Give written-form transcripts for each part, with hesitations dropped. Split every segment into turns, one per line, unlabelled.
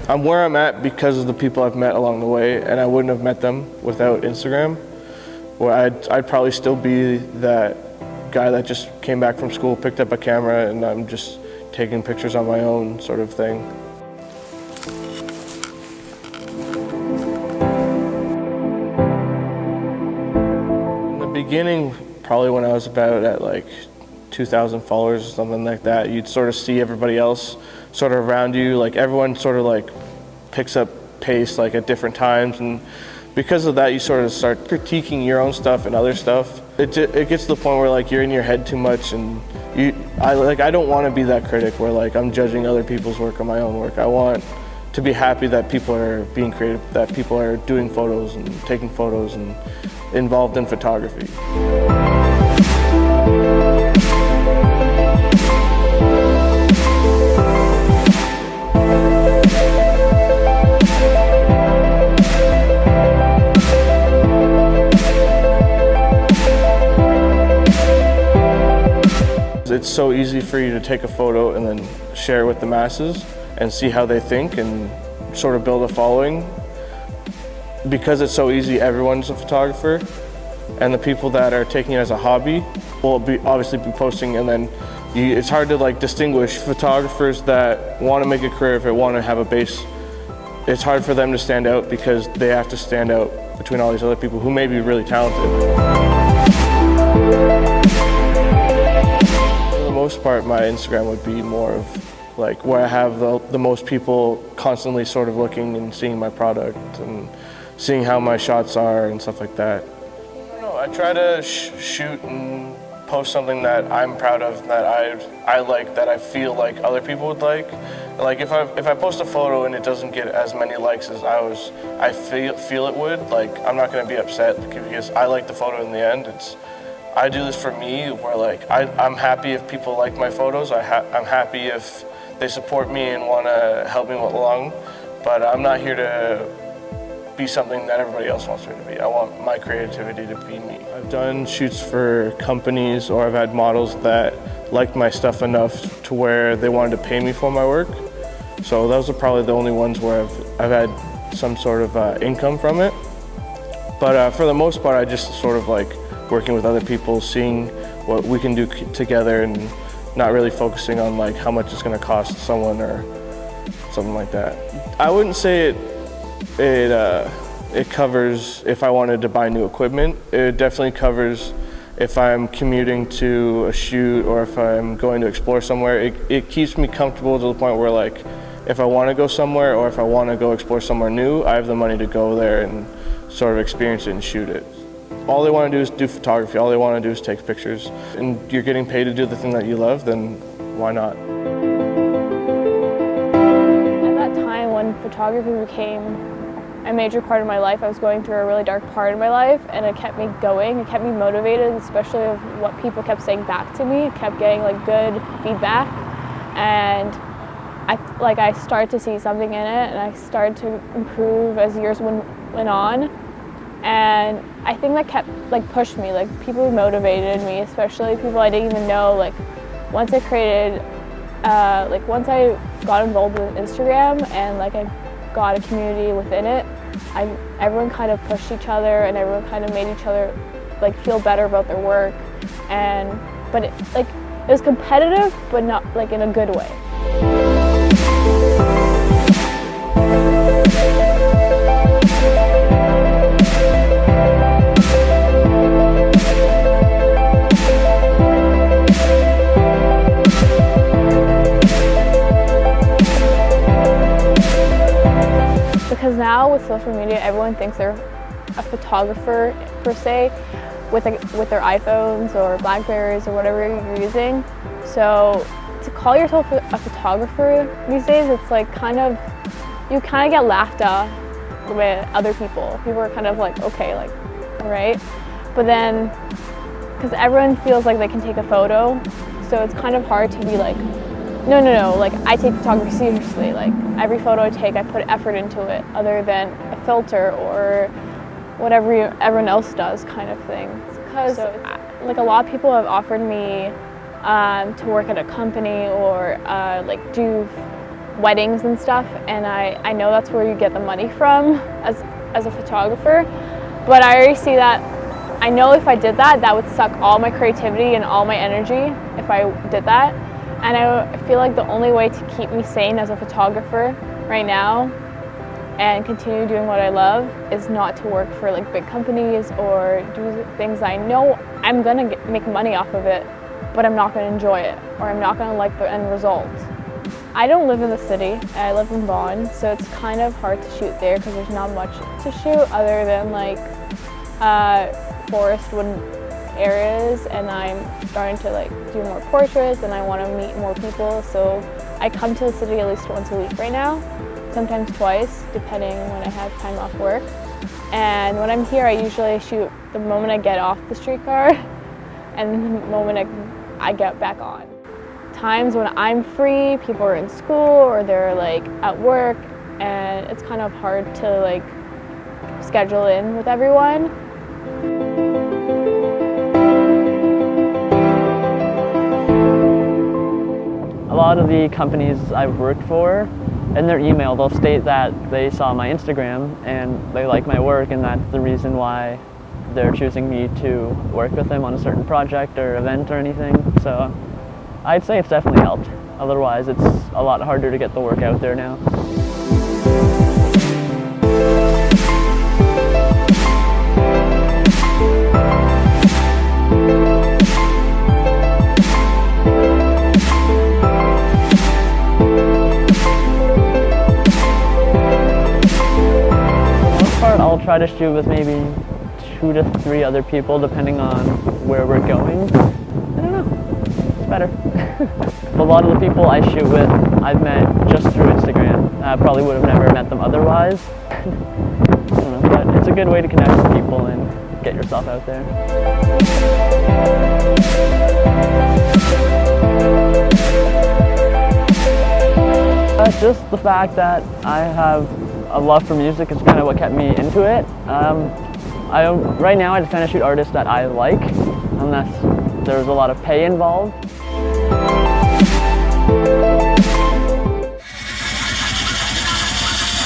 I'm where I'm at because of the people I've met along the way, and I wouldn't have met them without Instagram. Where I'd probably still be that guy that just came back from school, picked up a camera, and I'm just taking pictures on my own sort of thing. In the beginning, probably when I was about at like 2,000 followers or something like that, you'd sort of see everybody else sort of around you, like everyone sort of like picks up pace like at different times, and because of that you sort of start critiquing your own stuff and other stuff. It gets to the point where like you're in your head too much, and I don't want to be that critic where like I'm judging other people's work or my own work. I want to be happy that people are being creative, that people are doing photos and taking photos and involved in photography. It's so easy for you to take a photo and then share it with the masses and see how they think and sort of build a following. Because it's so easy, everyone's a photographer, and the people that are taking it as a hobby will obviously be posting, and then it's hard to like distinguish photographers that want to make a career, if they want to have a base. It's hard for them to stand out because they have to stand out between all these other people who may be really talented. For the most part, my Instagram would be more of like where I have the most people constantly sort of looking and seeing my product and seeing how my shots are and stuff like that. I don't know, I try to shoot and post something that I'm proud of, that I like, that I feel like other people would like. Like if I post a photo and it doesn't get as many likes as I feel it would, like I'm not going to be upset because I like the photo in the end. I do this for me, where like I'm happy if people like my photos. I'm happy if they support me and want to help me along, but I'm not here to be something that everybody else wants me to be. I want my creativity to be me. I've done shoots for companies, or I've had models that liked my stuff enough to where they wanted to pay me for my work. So those are probably the only ones where I've had some sort of income from it. But for the most part, I just sort of like working with other people, seeing what we can do together, and not really focusing on like how much it's going to cost someone or something like that. I wouldn't say it covers if I wanted to buy new equipment. It definitely covers if I'm commuting to a shoot or if I'm going to explore somewhere. It keeps me comfortable to the point where like if I want to go somewhere or if I want to go explore somewhere new, I have the money to go there and sort of experience it and shoot it. All they want to do is do photography. All they want to do is take pictures. And you're getting paid to do the thing that you love, then why not?
At that time when photography became a major part of my life, I was going through a really dark part of my life, and it kept me going, it kept me motivated, especially of what people kept saying back to me. It kept getting like good feedback, and I started to see something in it, and I started to improve as years went on. And I think that kept like pushed me, like people motivated me, especially people I didn't even know. Like once I created, once I got involved with Instagram and like I got a community within it, everyone kind of pushed each other, and everyone kind of made each other like feel better about their work. But it was competitive, but not like in a good way. Because now with social media, everyone thinks they're a photographer per se, with their iPhones or Blackberries or whatever you're using. So to call yourself a photographer these days, it's like you kind of get laughed at with other people. People are kind of like, okay, like, all right. But then, because everyone feels like they can take a photo, so it's kind of hard to be like, no, like I take photography seriously. Like every photo I take, I put effort into it, other than a filter or whatever everyone else does kind of thing. Because like a lot of people have offered me to work at a company or like do weddings and stuff, and I know that's where you get the money from as a photographer, but I already see that. I know if I did that, that would suck all my creativity and all my energy if I did that. And I feel like the only way to keep me sane as a photographer right now and continue doing what I love is not to work for like big companies or do things I know I'm gonna make money off of it, but I'm not gonna enjoy it, or I'm not gonna like the end result. I don't live in the city, I live in Vaughan, so it's kind of hard to shoot there because there's not much to shoot other than like forest wood areas, and I'm starting to like do more portraits and I want to meet more people, so I come to the city at least once a week right now, sometimes twice depending when I have time off work. And when I'm here I usually shoot the moment I get off the streetcar and the moment I get back on. Times when I'm free, people are in school or they're like at work, and it's kind of hard to like schedule in with everyone.
A lot of the companies I've worked for, in their email they'll state that they saw my Instagram and they like my work, and that's the reason why they're choosing me to work with them on a certain project or event or anything. So I'd say it's definitely helped. Otherwise it's a lot harder to get the work out there now. I'll try to shoot with maybe 2 to 3 other people depending on where we're going. I don't know, it's better. A lot of the people I shoot with I've met just through Instagram. I probably would have never met them otherwise. I don't know, but it's a good way to connect with people and get yourself out there. Just the fact that I have a love for music is kind of what kept me into it. Right now I just kind of shoot artists that I like, unless there's a lot of pay involved.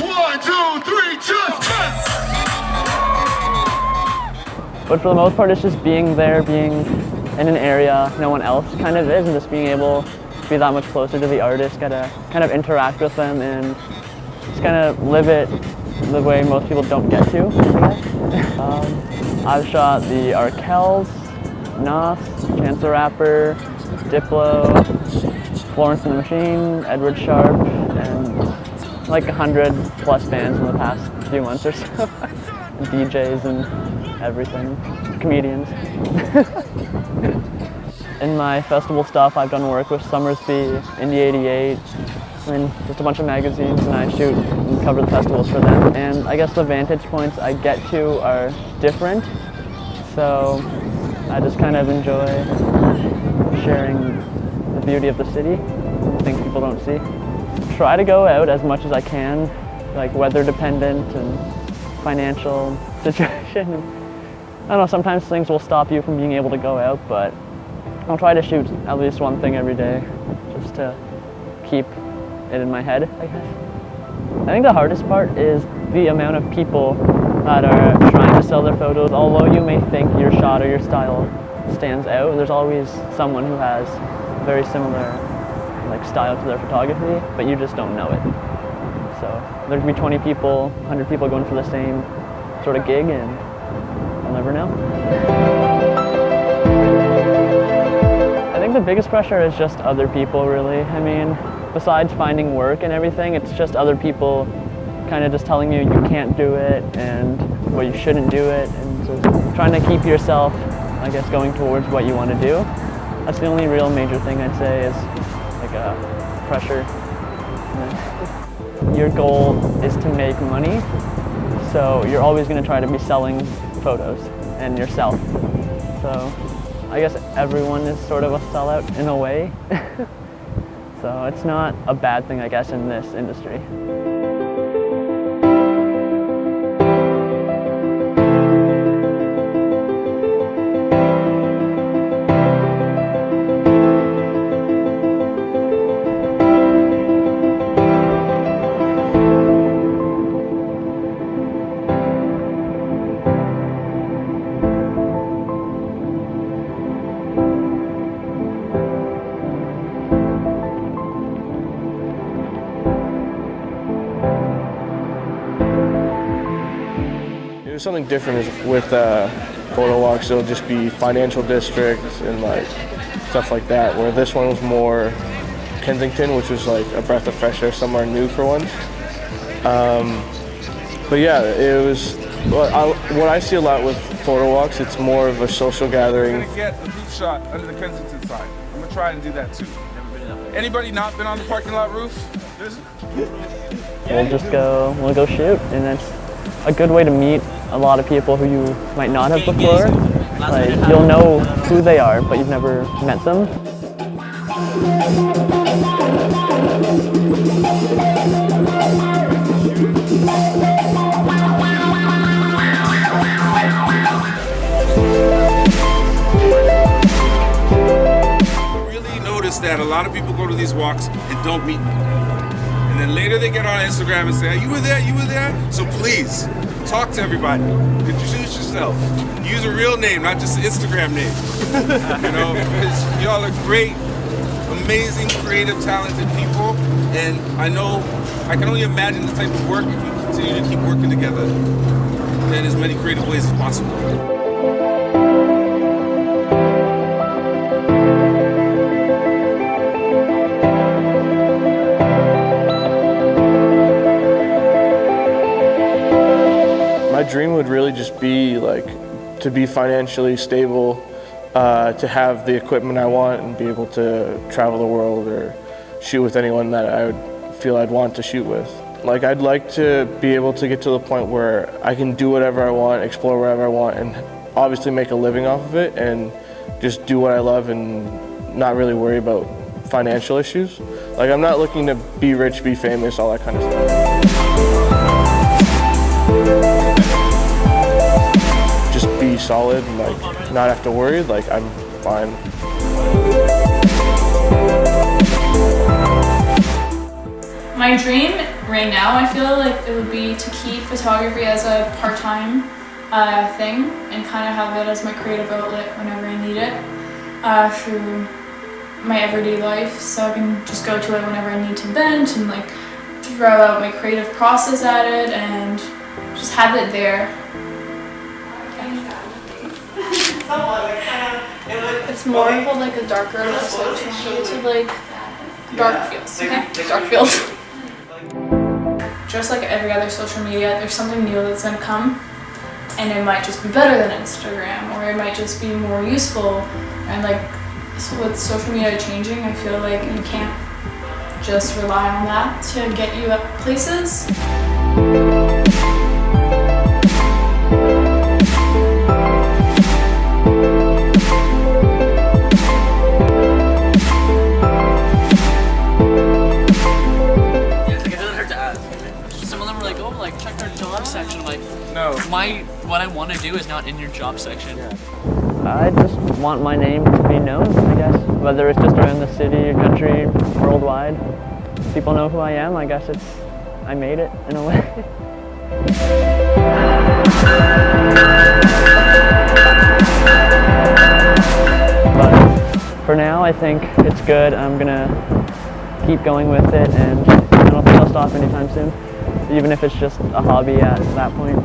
One, two, three, just
But for the most part it's just being there, being in an area no one else kind of is, and just being able to be that much closer to the artist, gotta kind of interact with them and just kind of live it the way most people don't get to, I guess. I've shot the Arkells, Nas, Chance the Rapper, Diplo, Florence and the Machine, Edward Sharp, and like 100+ bands in the past few months or so. DJs and everything, comedians. In my festival stuff, I've done work with Summersby, Indie 88, and just a bunch of magazines, and I shoot and cover the festivals for them. And I guess the vantage points I get to are different, so I just kind of enjoy sharing the beauty of the city, things people don't see. Try to go out as much as I can, like weather dependent and financial situation. I don't know, sometimes things will stop you from being able to go out, but I'll try to shoot at least one thing every day, just to keep it in my head, I guess. I think the hardest part is the amount of people that are trying to sell their photos. Although you may think your shot or your style stands out, there's always someone who has very similar like style to their photography, but you just don't know it. So there could be 20 people, 100 people going for the same sort of gig, and you'll never know. I think the biggest pressure is just other people, really. I mean, besides finding work and everything, it's just other people kind of just telling you you can't do it and well, you shouldn't do it, and just trying to keep yourself, I guess, going towards what you want to do. That's the only real major thing I'd say is like pressure. Your goal is to make money, so you're always going to try to be selling photos and yourself. So I guess everyone is sort of a sellout in a way. So it's not a bad thing, I guess, in this industry.
Do something different is with photo walks. It'll just be financial districts and like stuff like that. Where this one was more Kensington, which was like a breath of fresh air, somewhere new for once. But yeah, it was. What I see a lot with photo walks, it's more of a social gathering.
I'm gonna get a group shot under the Kensington sign. I'm gonna try and do that too. Anybody not been on the parking lot roof?
We'll go shoot, and that's a good way to meet a lot of people who you might not have before. Like, you'll know who they are, but you've never met them.
Really notice that a lot of people go to these walks and don't meet me. And then later they get on Instagram and say, you were there, you were there? So please, talk to everybody. Introduce yourself. Use a real name, not just an Instagram name. You know, because y'all are great, amazing, creative, talented people. And I can only imagine the type of work if we continue to keep working together in as many creative ways as possible.
My dream would really just be like to be financially stable, to have the equipment I want and be able to travel the world or shoot with anyone that I would feel I'd want to shoot with. Like, I'd like to be able to get to the point where I can do whatever I want, explore wherever I want, and obviously make a living off of it and just do what I love and not really worry about financial issues. Like, I'm not looking to be rich, be famous, all that kind of stuff. Just be solid and like not have to worry, like I'm fine.
My dream right now, I feel like it would be to keep photography as a part-time thing and kind of have it as my creative outlet whenever I need it through my everyday life, so I can just go to it whenever I need to vent and like throw out my creative process at it and just have it there. It's more of a, like a darker approach to like dark feels, okay? Dark feels. Just like every other social media, there's something new that's gonna come, and it might just be better than Instagram, or it might just be more useful. And like, so with social media changing, I feel like you can't just rely on that to get you up places.
Section. I'm like,
No.
what I want to do is not in your job section.
I just want my name to be known, I guess. Whether it's just around the city, country, worldwide. People know who I am, I guess I made it in a way. But for now, I think it's good. I'm gonna keep going with it, and I don't think I'll stop anytime soon, even if it's just a hobby at that point.